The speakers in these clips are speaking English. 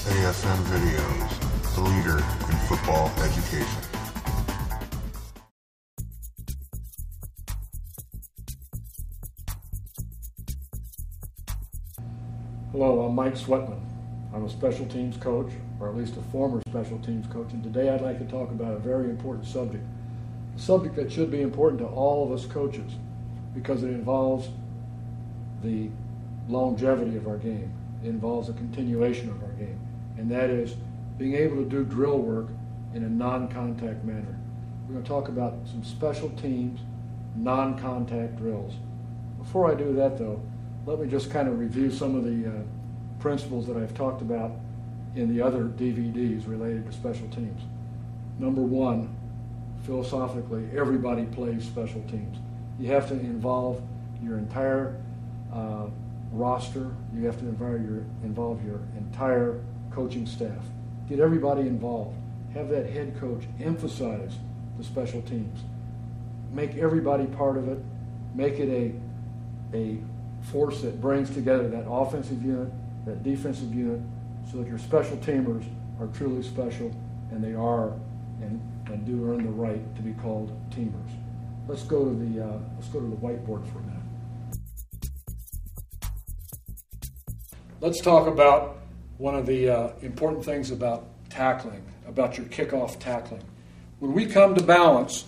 AFM Videos, the leader in football education. Hello, I'm Mike Sweatman. I'm a special teams coach, or at least a former special teams coach, and today I'd like to talk about a very important subject. A subject that should be important to all of us coaches because it involves the longevity of our game. It involves a continuation of our game, and that is being able to do drill work in a non-contact manner. We're going to talk about some special teams, non-contact drills. Before I do that, though, let me just kind of review some of the principles that I've talked about in the other DVDs related to special teams. Number one, philosophically, everybody plays special teams. You have to involve your entire roster. You have to involve your entire coaching staff. Get everybody involved. Have that head coach emphasize the special teams. Make everybody part of it. Make it a force that brings together that offensive unit, that defensive unit, so that your special teamers are truly special, and they are and do earn the right to be called teamers. Let's go to the whiteboard for a minute. Let's talk about one of the important things about tackling, about your kickoff tackling. When we come to balance,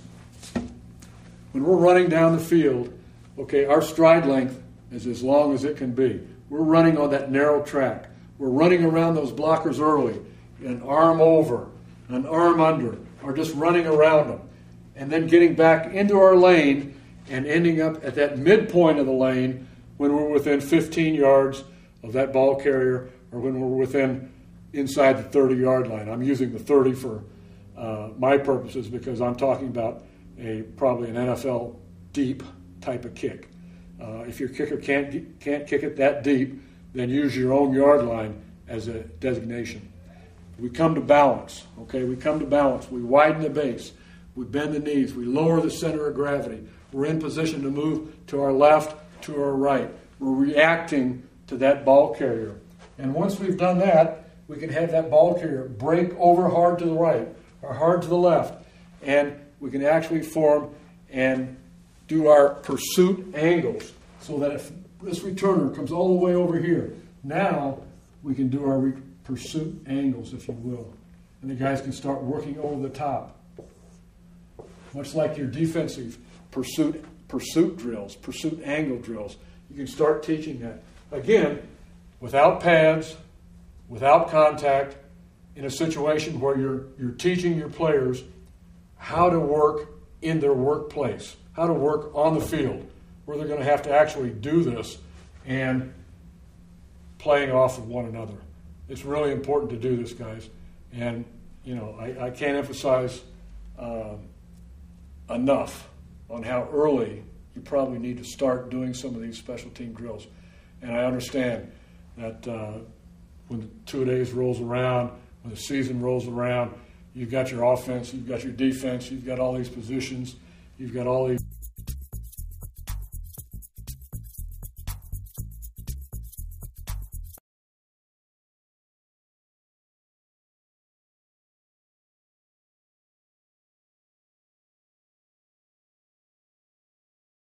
when we're running down the field, okay, our stride length is as long as it can be. We're running on that narrow track. We're running around those blockers early, an arm over, an arm under, or just running around them, and then getting back into our lane and ending up at that midpoint of the lane when we're within 15 yards of that ball carrier, or when we're inside the 30-yard line. I'm using the 30 for my purposes because I'm talking about probably an NFL deep type of kick. If your kicker can't kick it that deep, then use your own yard line as a designation. We come to balance, okay? We come to balance. We widen the base. We bend the knees. We lower the center of gravity. We're in position to move to our left, to our right. We're reacting to that ball carrier. And once we've done that, we can have that ball carrier break over hard to the right or hard to the left. And we can actually form and do our pursuit angles so that if this returner comes all the way over here, now we can do our pursuit angles, if you will. And the guys can start working over the top. Much like your defensive pursuit drills, pursuit angle drills. You can start teaching that. Again, without pads, without contact, in a situation where you're teaching your players how to work in their workplace, how to work on the field, where they're going to have to actually do this and playing off of one another. It's really important to do this, guys. And, I can't emphasize enough on how early you probably need to start doing some of these special team drills. And I understand that when the 2 days rolls around, when the season rolls around, you've got your offense, you've got your defense, you've got all these positions, you've got all these